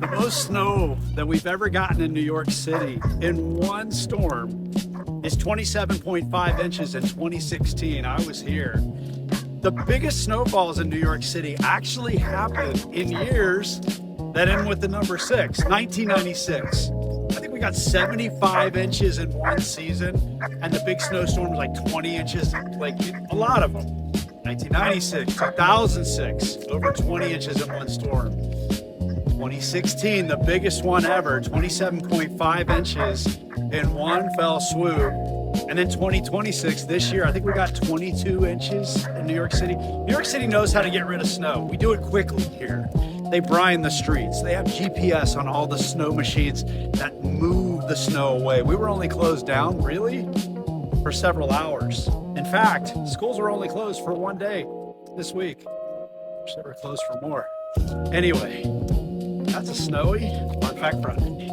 The most snow that we've ever gotten in New York City in one storm is 27.5 inches in 2016. I was here. The biggest snowfalls in New York City actually happened in years that end with the number 6, 1996. I think we got 75 inches in one season, and the big snowstorm was like 20 inches, like a lot of them. 1996, 2006, over 20 inches in one storm. 2016, the biggest one ever, 27.5 inches in one fell swoop. And then 2026, this year, I think we got 22 inches in New York City. New York City knows how to get rid of snow. We do it quickly here. They brine the streets. They have GPS on all the snow machines that move the snow away. We were only closed down, really, for several hours. In fact, schools were only closed for one day this week. Wish they were closed for more. Anyway, that's a snowy Fun Fact Friday.